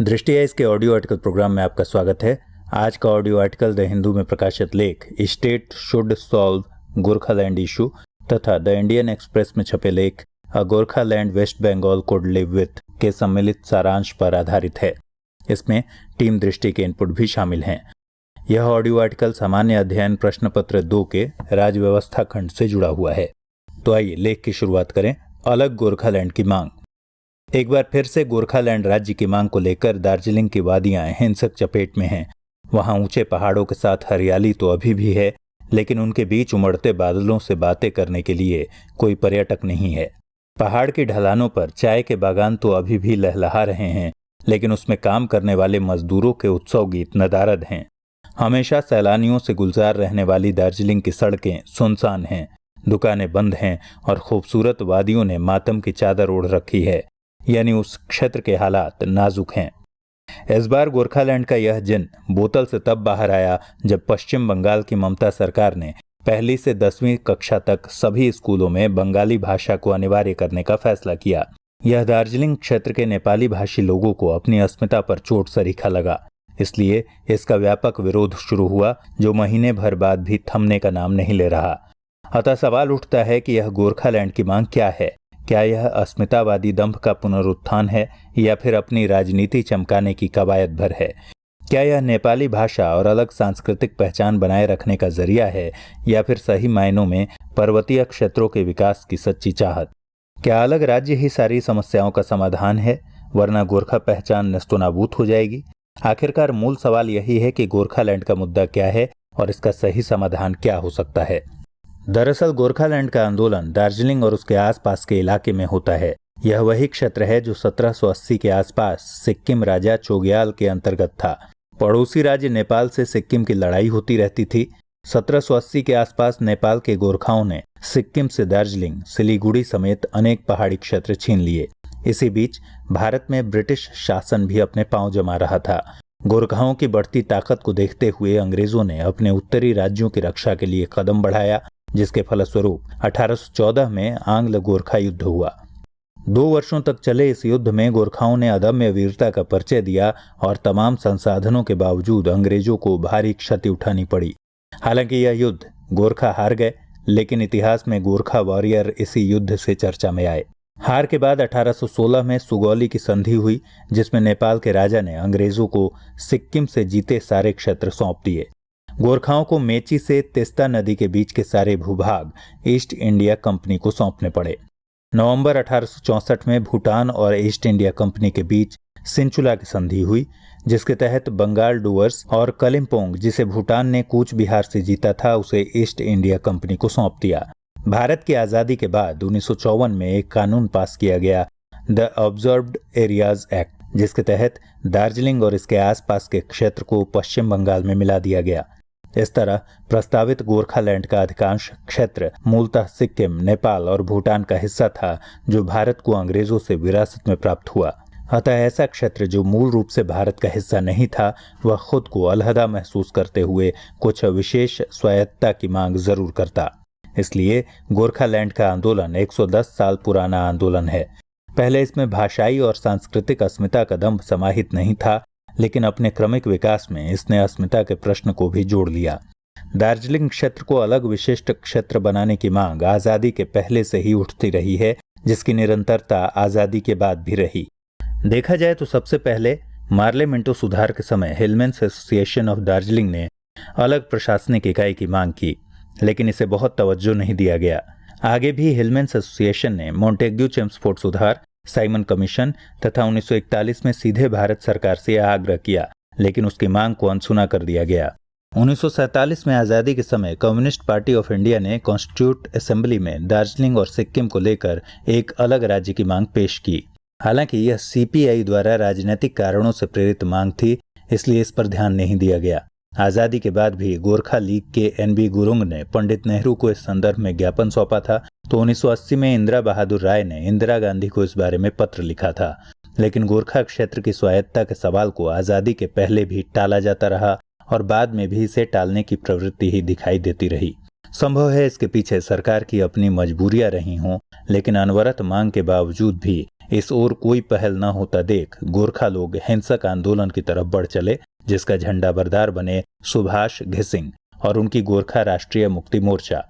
दृष्टि है इसके ऑडियो आर्टिकल प्रोग्राम में आपका स्वागत है। आज का ऑडियो आर्टिकल द हिंदू में प्रकाशित लेख state should solve Gorkhaland issue तथा द इंडियन एक्सप्रेस में छपे लेख a Gorkhaland West Bengal could live with के सम्मिलित सारांश पर आधारित है। इसमें टीम दृष्टि के इनपुट भी शामिल हैं। यह ऑडियो आर्टिकल सामान्य अध्ययन प्रश्न पत्र 2 के राज्य व्यवस्था खंड से जुड़ा हुआ है। तो आइए लेख की शुरुआत करें। अलग गोरखालैंड की मांग। एक बार फिर से गोरखालैंड राज्य की मांग को लेकर दार्जिलिंग की वादियां हिंसक चपेट में हैं। वहां ऊंचे पहाड़ों के साथ हरियाली तो अभी भी है, लेकिन उनके बीच उमड़ते बादलों से बातें करने के लिए कोई पर्यटक नहीं है। पहाड़ की ढलानों पर चाय के बागान तो अभी भी लहलहा रहे हैं, लेकिन उसमें काम करने वाले मजदूरों के उत्सव गीत नदारद हैं। हमेशा सैलानियों से गुलजार रहने वाली दार्जिलिंग की सड़कें सुनसान हैं, दुकानें बंद हैं और खूबसूरत वादियों ने मातम की चादर ओढ़ रखी है, यानी उस क्षेत्र के हालात नाजुक हैं। इस बार गोरखालैंड का यह जिन बोतल से तब बाहर आया जब पश्चिम बंगाल की ममता सरकार ने 1ली से 10वीं कक्षा तक सभी स्कूलों में बंगाली भाषा को अनिवार्य करने का फैसला किया। यह दार्जिलिंग क्षेत्र के नेपाली भाषी लोगों को अपनी अस्मिता पर चोट सरीखा लगा, इसलिए इसका व्यापक विरोध शुरू हुआ, जो महीने भर बाद भी थमने का नाम नहीं ले रहा। अतः सवाल उठता है कि यह गोरखालैंड की मांग क्या है? क्या यह अस्मितावादी दंभ का पुनरुत्थान है या फिर अपनी राजनीति चमकाने की कवायद भर है? क्या यह नेपाली भाषा और अलग सांस्कृतिक पहचान बनाए रखने का जरिया है या फिर सही मायनों में पर्वतीय क्षेत्रों के विकास की सच्ची चाहत? क्या अलग राज्य ही सारी समस्याओं का समाधान है, वरना गोरखा पहचान नेस्तनाबूत हो जाएगी? आखिरकार मूल सवाल यही है कि गोरखालैंड का मुद्दा क्या है और इसका सही समाधान क्या हो सकता है। दरअसल गोरखालैंड का आंदोलन दार्जिलिंग और उसके आसपास के इलाके में होता है। यह वही क्षेत्र है जो 1780 के आसपास सिक्किम राजा चोग्याल के अंतर्गत था। पड़ोसी राज्य नेपाल से सिक्किम की लड़ाई होती रहती थी। 1780 के आसपास नेपाल के गोरखाओं ने सिक्किम से दार्जिलिंग, सिलीगुड़ी समेत अनेक पहाड़ी क्षेत्र छीन लिए। इसी बीच भारत में ब्रिटिश शासन भी अपने पांव जमा रहा था। गोरखाओं की बढ़ती ताकत को देखते हुए अंग्रेजों ने अपने उत्तरी राज्यों की रक्षा के लिए कदम बढ़ाया, जिसके फलस्वरूप 1814 में आंग्ल गोरखा युद्ध हुआ। 2 वर्षों तक चले इस युद्ध में गोरखाओं ने अदम्य वीरता का परिचय दिया और तमाम संसाधनों के बावजूद अंग्रेजों को भारी क्षति उठानी पड़ी। हालांकि यह युद्ध गोरखा हार गए, लेकिन इतिहास में गोरखा वॉरियर इसी युद्ध से चर्चा में आए। हार के बाद 1816 में सुगौली की संधि हुई, जिसमें नेपाल के राजा ने अंग्रेजों को सिक्किम से जीते सारे क्षेत्र सौंप दिए। गोरखाओं को मेची से तेस्ता नदी के बीच के सारे भूभाग ईस्ट इंडिया कंपनी को सौंपने पड़े। नवंबर 1864 में भूटान और ईस्ट इंडिया कंपनी के बीच सिंचुला की संधि हुई, जिसके तहत बंगाल डुवर्स और कलिम्पोंग, जिसे भूटान ने कूच बिहार से जीता था, उसे ईस्ट इंडिया कंपनी को सौंप दिया। भारत की आज़ादी के बाद 1954 में एक कानून पास किया गया, द ऑब्जर्व्ड एरियाज एक्ट, जिसके तहत दार्जिलिंग और इसके आसपास के क्षेत्र को पश्चिम बंगाल में मिला दिया गया। इस तरह प्रस्तावित गोरखालैंड का अधिकांश क्षेत्र मूलतः सिक्किम, नेपाल और भूटान का हिस्सा था, जो भारत को अंग्रेजों से विरासत में प्राप्त हुआ। अतः ऐसा क्षेत्र जो मूल रूप से भारत का हिस्सा नहीं था, वह खुद को अलहदा महसूस करते हुए कुछ विशेष स्वायत्तता की मांग जरूर करता। इसलिए गोरखालैंड का आंदोलन 110 साल पुराना आंदोलन है। पहले इसमें भाषाई और सांस्कृतिक अस्मिता का दंभ समाहित नहीं था, लेकिन अपने क्रमिक विकास में इसने अस्मिता के प्रश्न को भी जोड़ लिया। दार्जिलिंग क्षेत्र को अलग विशिष्ट क्षेत्र बनाने की मांग आज़ादी के पहले से ही उठती रही है, जिसकी निरंतरता आज़ादी के बाद भी रही। देखा जाए तो सबसे पहले मार्ले मिंटो सुधार के समय हिलमेन्स एसोसिएशन ऑफ दार्जिलिंग ने अलग प्रशासनिक इकाई की मांग की, लेकिन इसे बहुत तवज्जो नहीं दिया गया। आगे भी हिलमेन्स एसोसिएशन ने मोंटेग्यू चेम्सफोर्ड सुधार, साइमन कमीशन तथा 1941 में सीधे भारत सरकार से आग्रह किया, लेकिन उसकी मांग को अनसुना कर दिया गया। 1947 में आज़ादी के समय कम्युनिस्ट पार्टी ऑफ इंडिया ने कॉन्स्टिट्यूट असेंबली में दार्जिलिंग और सिक्किम को लेकर एक अलग राज्य की मांग पेश की। हालांकि यह सीपीआई द्वारा राजनीतिक कारणों से प्रेरित मांग थी, इसलिए इस पर ध्यान नहीं दिया गया। आज़ादी के बाद भी गोरखा लीग के एनबी गुरुंग ने पंडित नेहरू को इस संदर्भ में ज्ञापन सौंपा था, तो 1980 में इंदिरा बहादुर राय ने इंदिरा गांधी को इस बारे में पत्र लिखा था। लेकिन गोरखा क्षेत्र की स्वायत्तता के सवाल को आज़ादी के पहले भी टाला जाता रहा और बाद में भी इसे टालने की प्रवृत्ति ही दिखाई देती रही। संभव है इसके पीछे सरकार की अपनी मजबूरियां रही हों, लेकिन अनवरत मांग के बावजूद भी इस ओर कोई पहल न होता देख गोरखा लोग हिंसक आंदोलन की तरफ बढ़ चले, जिसका झंडा बरदार बने सुभाष घिसिंग और उनकी गोरखा राष्ट्रीय मुक्ति मोर्चा।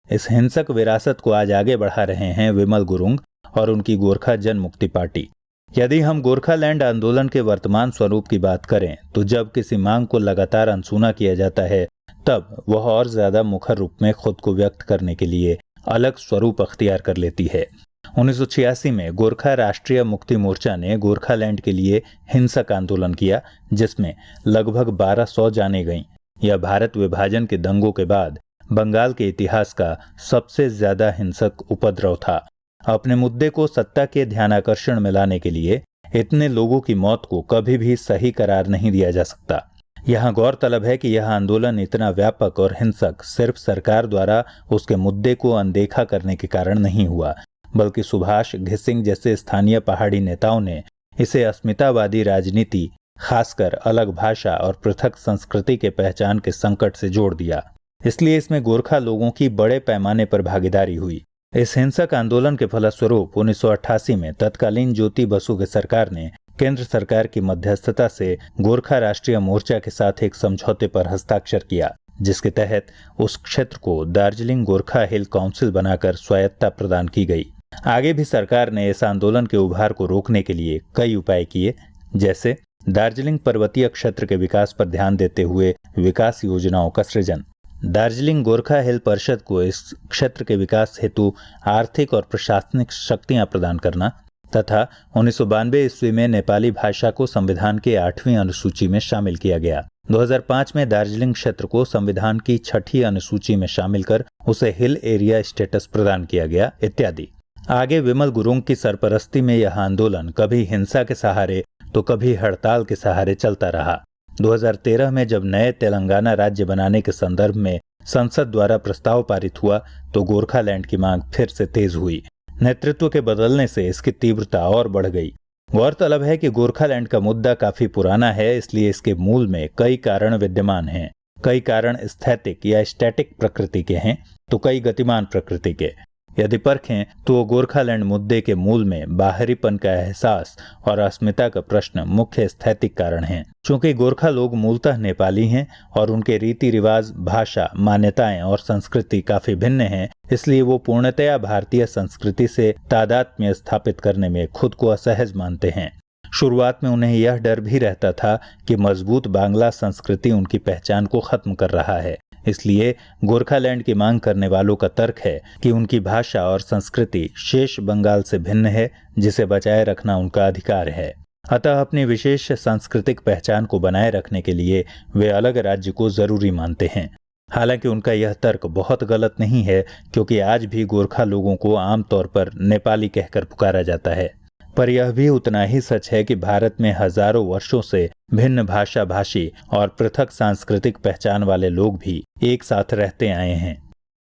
इस हिंसक विरासत को आज आगे बढ़ा रहे हैं विमल गुरुंग और उनकी गोरखा जन मुक्ति पार्टी। यदि हम गोरखालैंड आंदोलन के वर्तमान स्वरूप की बात करें तो जब किसी मांग को लगातार अनसुना किया जाता है तब वह और ज्यादा मुखर रूप में खुद को व्यक्त करने के लिए अलग स्वरूप अख्तियार कर लेती है। 1986 में गोरखा राष्ट्रीय मुक्ति मोर्चा ने गोरखालैंड के लिए हिंसक आंदोलन किया, जिसमें लगभग 1200 जानें गईं। यह भारत विभाजन के दंगों के बाद बंगाल के इतिहास का सबसे ज्यादा हिंसक उपद्रव था। अपने मुद्दे को सत्ता के ध्यानाकर्षण में लाने के लिए इतने लोगों की मौत को कभी भी सही करार नहीं दिया जा सकता। यहाँ गौरतलब है कि यह आंदोलन इतना व्यापक और हिंसक सिर्फ सरकार द्वारा उसके मुद्दे को अनदेखा करने के कारण नहीं हुआ, बल्कि सुभाष घिसिंग जैसे स्थानीय पहाड़ी नेताओं ने इसे अस्मितावादी राजनीति, खासकर अलग भाषा और पृथक संस्कृति के पहचान के संकट से जोड़ दिया। इसलिए इसमें गोरखा लोगों की बड़े पैमाने पर भागीदारी हुई। इस हिंसक आंदोलन के फलस्वरूप 1988 में तत्कालीन ज्योति बसु की सरकार ने केंद्र सरकार की मध्यस्थता से गोरखा राष्ट्रीय मोर्चा के साथ एक समझौते पर हस्ताक्षर किया, जिसके तहत उस क्षेत्र को दार्जिलिंग गोरखा हिल काउंसिल बनाकर स्वायत्तता प्रदान की गई। आगे भी सरकार ने इस आंदोलन के उभार को रोकने के लिए कई उपाय किए, जैसे दार्जिलिंग पर्वतीय क्षेत्र के विकास पर ध्यान देते हुए विकास योजनाओं का सृजन, दार्जिलिंग गोरखा हिल परिषद को इस क्षेत्र के विकास हेतु आर्थिक और प्रशासनिक शक्तियां प्रदान करना तथा 1992 ईस्वी में नेपाली भाषा को संविधान के 8वीं अनुसूची में शामिल किया गया। 2005 में दार्जिलिंग क्षेत्र को संविधान की 6ठी अनुसूची में शामिल कर उसे हिल एरिया स्टेटस प्रदान किया गया इत्यादि। आगे विमल गुरुंग की सरपरस्ती में यह आंदोलन कभी हिंसा के सहारे तो कभी हड़ताल के सहारे चलता रहा। 2013 में जब नए तेलंगाना राज्य बनाने के संदर्भ में संसद द्वारा प्रस्ताव पारित हुआ तो गोरखालैंड की मांग फिर से तेज हुई। नेतृत्व के बदलने से इसकी तीव्रता और बढ़ गई। गौरतलब है कि गोरखालैंड का मुद्दा काफी पुराना है, इसलिए इसके मूल में कई कारण विद्यमान हैं। कई कारण स्थैतिक या स्टैटिक प्रकृति के हैं तो कई गतिमान प्रकृति के। यदि परखें तो गोरखालैंड मुद्दे के मूल में बाहरीपन का एहसास और अस्मिता का प्रश्न मुख्य स्थैतिक कारण हैं। चूंकि गोरखा लोग मूलतः नेपाली हैं और उनके रीति रिवाज, भाषा, मान्यताएं और संस्कृति काफी भिन्न हैं, इसलिए वो पूर्णतया भारतीय संस्कृति से तादात्म्य स्थापित करने में खुद को असहज मानते हैं। शुरुआत में उन्हें यह डर भी रहता था कि मजबूत बांग्ला संस्कृति उनकी पहचान को खत्म कर रहा है। इसलिए गोरखालैंड की मांग करने वालों का तर्क है कि उनकी भाषा और संस्कृति शेष बंगाल से भिन्न है, जिसे बचाए रखना उनका अधिकार है। अतः अपनी विशेष सांस्कृतिक पहचान को बनाए रखने के लिए वे अलग राज्य को जरूरी मानते हैं। हालांकि उनका यह तर्क बहुत गलत नहीं है, क्योंकि आज भी गोरखा लोगों को आमतौर पर नेपाली कहकर पुकारा जाता है। पर यह भी उतना ही सच है कि भारत में हजारों वर्षों से भिन्न भाषा भाषी और पृथक सांस्कृतिक पहचान वाले लोग भी एक साथ रहते आए हैं।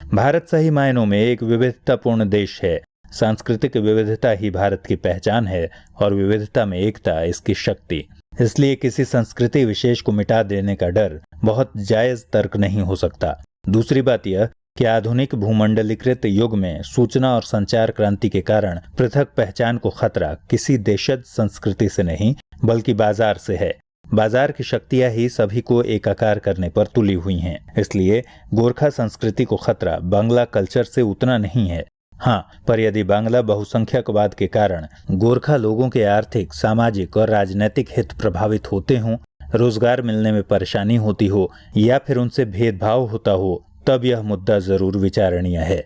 भारत सही मायनों में एक विविधतापूर्ण देश है। सांस्कृतिक विविधता ही भारत की पहचान है और विविधता में एकता इसकी शक्ति। इसलिए किसी संस्कृति विशेष को मिटा देने का डर बहुत जायज तर्क नहीं हो सकता। दूसरी बात यह कि आधुनिक भूमंडलीकृत युग में सूचना और संचार क्रांति के कारण पृथक पहचान को खतरा किसी देशज संस्कृति से नहीं बल्कि बाजार से है। बाजार की शक्तियां ही सभी को एकाकार करने पर तुली हुई हैं। इसलिए गोरखा संस्कृति को खतरा बांग्ला कल्चर से उतना नहीं है। हाँ, पर यदि बांग्ला बहुसंख्यकवाद के कारण गोरखा लोगों के आर्थिक, सामाजिक और राजनीतिक हित प्रभावित होते हों, रोजगार मिलने में परेशानी होती हो या फिर उनसे भेदभाव होता हो, तब यह मुद्दा जरूर विचारणीय है।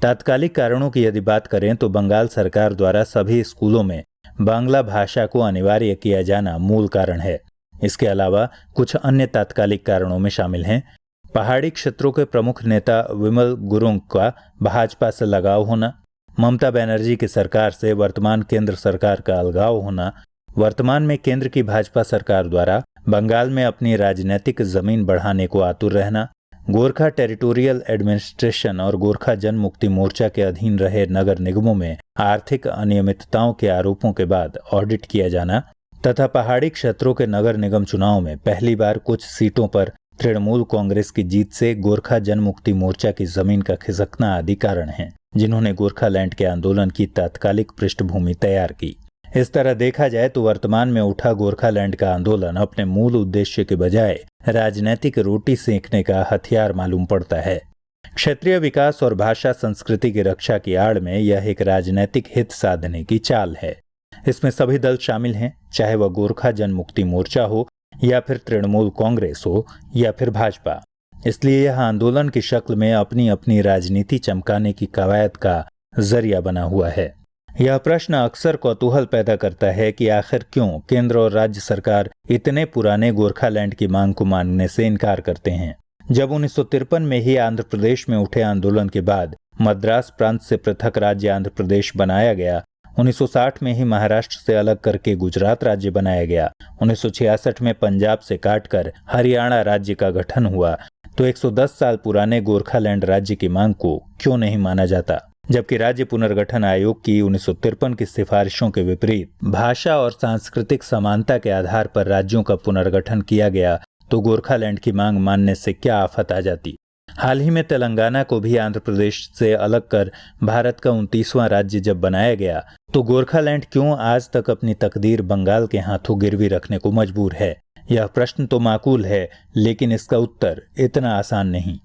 तात्कालिक कारणों की यदि बात करें तो बंगाल सरकार द्वारा सभी स्कूलों में बांग्ला भाषा को अनिवार्य किया जाना मूल कारण है। इसके अलावा कुछ अन्य तात्कालिक कारणों में शामिल हैं पहाड़ी क्षेत्रों के प्रमुख नेता विमल गुरुंग का भाजपा से लगाव होना, ममता बनर्जी की सरकार से वर्तमान केंद्र सरकार का अलगाव होना, वर्तमान में केंद्र की भाजपा सरकार द्वारा बंगाल में अपनी राजनीतिक जमीन बढ़ाने को आतुर रहना, गोरखा टेरिटोरियल एडमिनिस्ट्रेशन और गोरखा जन मुक्ति मोर्चा के अधीन रहे नगर निगमों में आर्थिक अनियमितताओं के आरोपों के बाद ऑडिट किया जाना तथा पहाड़ी क्षेत्रों के नगर निगम चुनाव में पहली बार कुछ सीटों पर तृणमूल कांग्रेस की जीत से गोरखा जन मुक्ति मोर्चा की जमीन का खिसकना आदि कारण हैं, जिन्होंने गोरखालैंड के आंदोलन की तात्कालिक पृष्ठभूमि तैयार की। इस तरह देखा जाए तो वर्तमान में उठा गोरखालैंड का आंदोलन अपने मूल उद्देश्य के बजाय राजनीतिक रोटी सेंकने का हथियार मालूम पड़ता है। क्षेत्रीय विकास और भाषा संस्कृति की रक्षा की आड़ में यह एक राजनीतिक हित साधने की चाल है। इसमें सभी दल शामिल हैं, चाहे वह गोरखा जनमुक्ति मोर्चा हो या फिर तृणमूल कांग्रेस हो या फिर भाजपा। इसलिए यह आंदोलन की शक्ल में अपनी अपनी राजनीति चमकाने की कवायद का जरिया बना हुआ है। यह प्रश्न अक्सर कौतूहल पैदा करता है कि आखिर क्यों केंद्र और राज्य सरकार इतने पुराने गोरखालैंड की मांग को मानने से इनकार करते हैं। जब 1953 में ही आंध्र प्रदेश में उठे आंदोलन के बाद मद्रास प्रांत से पृथक राज्य आंध्र प्रदेश बनाया गया, 1960 में ही महाराष्ट्र से अलग करके गुजरात राज्य बनाया गया, 1966 में पंजाब से काटकर हरियाणा राज्य का गठन हुआ, तो 110 साल पुराने गोरखालैंड राज्य की मांग को क्यों नहीं माना जाता। जबकि राज्य पुनर्गठन आयोग की 1953 की सिफारिशों के विपरीत भाषा और सांस्कृतिक समानता के आधार पर राज्यों का पुनर्गठन किया गया, तो गोरखालैंड की मांग मानने से क्या आफत आ जाती। हाल ही में तेलंगाना को भी आंध्र प्रदेश से अलग कर भारत का 29वां राज्य जब बनाया गया, तो गोरखालैंड क्यों आज तक अपनी तकदीर बंगाल के हाथों गिरवी रखने को मजबूर है। यह प्रश्न तो माकूल है, लेकिन इसका उत्तर इतना आसान नहीं।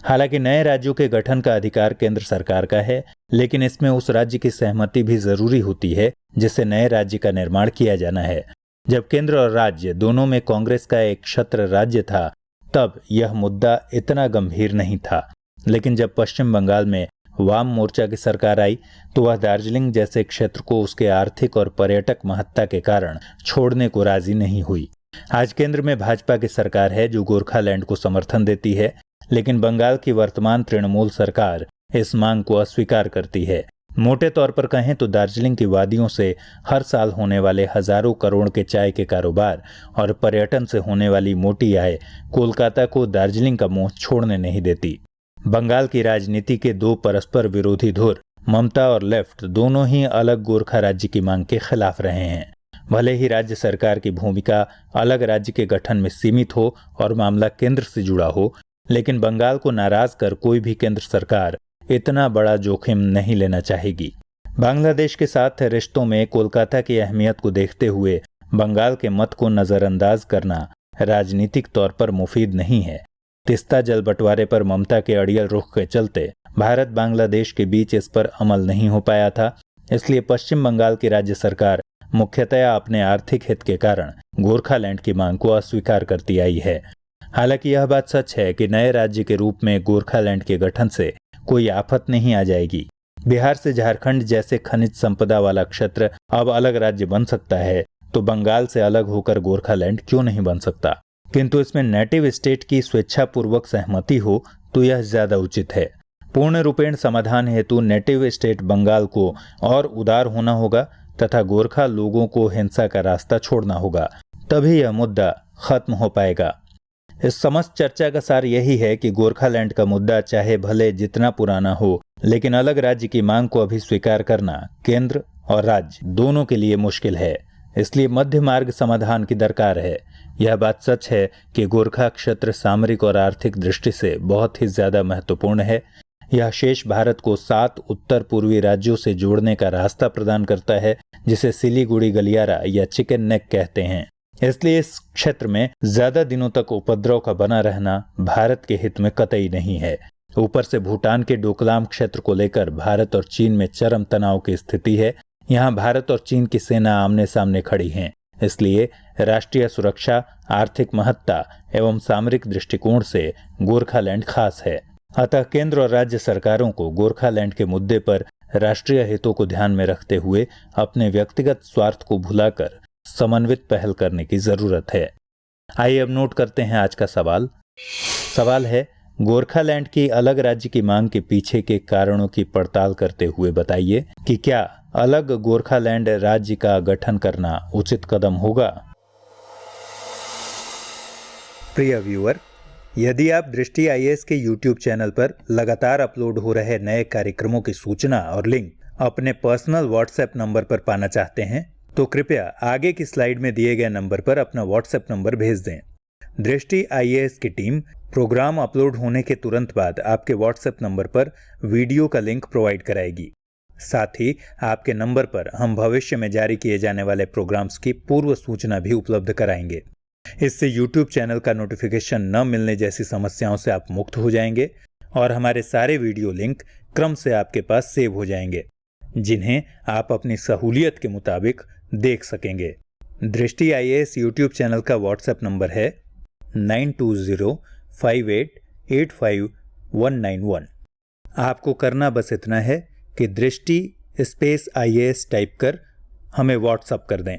हालांकि नए राज्यों के गठन का अधिकार केंद्र सरकार का है, लेकिन इसमें उस राज्य की सहमति भी जरूरी होती है जिससे नए राज्य का निर्माण किया जाना है। जब केंद्र और राज्य दोनों में कांग्रेस का एक छत्र राज्य था, तब यह मुद्दा इतना गंभीर नहीं था। लेकिन जब पश्चिम बंगाल में वाम मोर्चा की सरकार आई, तो वह दार्जिलिंग जैसे क्षेत्र को उसके आर्थिक और पर्यटक महत्ता के कारण छोड़ने को राजी नहीं हुई। आज केंद्र में भाजपा की सरकार है जो गोरखालैंड को समर्थन देती है, लेकिन बंगाल की वर्तमान तृणमूल सरकार इस मांग को अस्वीकार करती है। मोटे तौर पर कहें तो दार्जिलिंग की वादियों से हर साल होने वाले हजारों करोड़ के चाय के कारोबार और पर्यटन से होने वाली मोटी आय कोलकाता को दार्जिलिंग का मुंह छोड़ने नहीं देती। बंगाल की राजनीति के दो परस्पर विरोधी धुर, ममता और लेफ्ट, दोनों ही अलग गोरखा राज्य की मांग के खिलाफ रहे हैं। भले ही राज्य सरकार की भूमिका अलग राज्य के गठन में सीमित हो और मामला केंद्र से जुड़ा हो, लेकिन बंगाल को नाराज कर कोई भी केंद्र सरकार इतना बड़ा जोखिम नहीं लेना चाहेगी। बांग्लादेश के साथ रिश्तों में कोलकाता की अहमियत को देखते हुए बंगाल के मत को नजरअंदाज करना राजनीतिक तौर पर मुफीद नहीं है। तिस्ता जल बंटवारे पर ममता के अड़ियल रुख के चलते भारत बांग्लादेश के बीच इस पर अमल नहीं हो पाया था। इसलिए पश्चिम बंगाल की राज्य सरकार मुख्यतया अपने आर्थिक हित के कारण गोरखालैंड की मांग को अस्वीकार करती आई है। हालांकि यह बात सच है कि नए राज्य के रूप में गोरखालैंड के गठन से कोई आफत नहीं आ जाएगी। बिहार से झारखंड जैसे खनिज संपदा वाला क्षेत्र अब अलग राज्य बन सकता है, तो बंगाल से अलग होकर गोरखालैंड क्यों नहीं बन सकता। किंतु इसमें नेटिव स्टेट की स्वेच्छापूर्वक सहमति हो तो यह ज्यादा उचित है। पूर्ण रूपेण समाधान हेतु नेटिव स्टेट बंगाल को और उदार होना होगा तथा गोरखा लोगों को हिंसा का रास्ता छोड़ना होगा, तभी यह मुद्दा खत्म हो पाएगा। इस समस्त चर्चा का सार यही है कि गोरखालैंड का मुद्दा चाहे भले जितना पुराना हो, लेकिन अलग राज्य की मांग को अभी स्वीकार करना केंद्र और राज्य दोनों के लिए मुश्किल है। इसलिए मध्य मार्ग समाधान की दरकार है। यह बात सच है कि गोरखा क्षेत्र सामरिक और आर्थिक दृष्टि से बहुत ही ज्यादा महत्वपूर्ण है। यह शेष भारत को 7 उत्तर पूर्वी राज्यों से जोड़ने का रास्ता प्रदान करता है, जिसे सिलीगुड़ी गलियारा या चिकन नेक कहते हैं। इसलिए इस क्षेत्र में ज्यादा दिनों तक उपद्रव का बना रहना भारत के हित में कतई नहीं है। ऊपर से भूटान के डोकलाम क्षेत्र को लेकर भारत और चीन में चरम तनाव की स्थिति है। यहाँ भारत और चीन की सेना आमने सामने खड़ी हैं। इसलिए राष्ट्रीय सुरक्षा, आर्थिक महत्ता एवं सामरिक दृष्टिकोण से गोरखालैंड खास है। अतः केंद्र और राज्य सरकारों को गोरखालैंड के मुद्दे पर राष्ट्रीय हितों को ध्यान में रखते हुए अपने व्यक्तिगत स्वार्थ को भुलाकर समन्वित पहल करने की जरूरत है। आइए अब नोट करते हैं आज का सवाल। सवाल है, गोरखालैंड की अलग राज्य की मांग के पीछे के कारणों की पड़ताल करते हुए बताइए कि क्या अलग गोरखालैंड राज्य का गठन करना उचित कदम होगा। प्रिय व्यूअर, यदि आप दृष्टि आईएएस के YouTube चैनल पर लगातार अपलोड हो रहे नए कार्यक्रमों की सूचना और लिंक अपने पर्सनल WhatsApp नंबर पर पाना चाहते हैं, तो कृपया आगे की स्लाइड में दिए गए नंबर पर अपना WhatsApp नंबर भेज दें। दृष्टि आईएएस की टीम प्रोग्राम अपलोड होने के तुरंत बाद आपके WhatsApp नंबर पर वीडियो का लिंक प्रोवाइड कराएगी। साथ ही आपके नंबर पर हम भविष्य में जारी किए जाने वाले प्रोग्राम्स की पूर्व सूचना भी उपलब्ध कराएंगे। इससे YouTube चैनल का नोटिफिकेशन न मिलने जैसी समस्याओं से आप मुक्त हो जाएंगे और हमारे सारे वीडियो लिंक क्रम से आपके पास सेव हो जाएंगे, जिन्हें आप अपनी सहूलियत के मुताबिक देख सकेंगे। दृष्टि IAS YouTube चैनल का व्हाट्सएप नंबर है 9205885191। आपको करना बस इतना है कि दृष्टि IAS टाइप कर हमें व्हाट्सएप कर दें।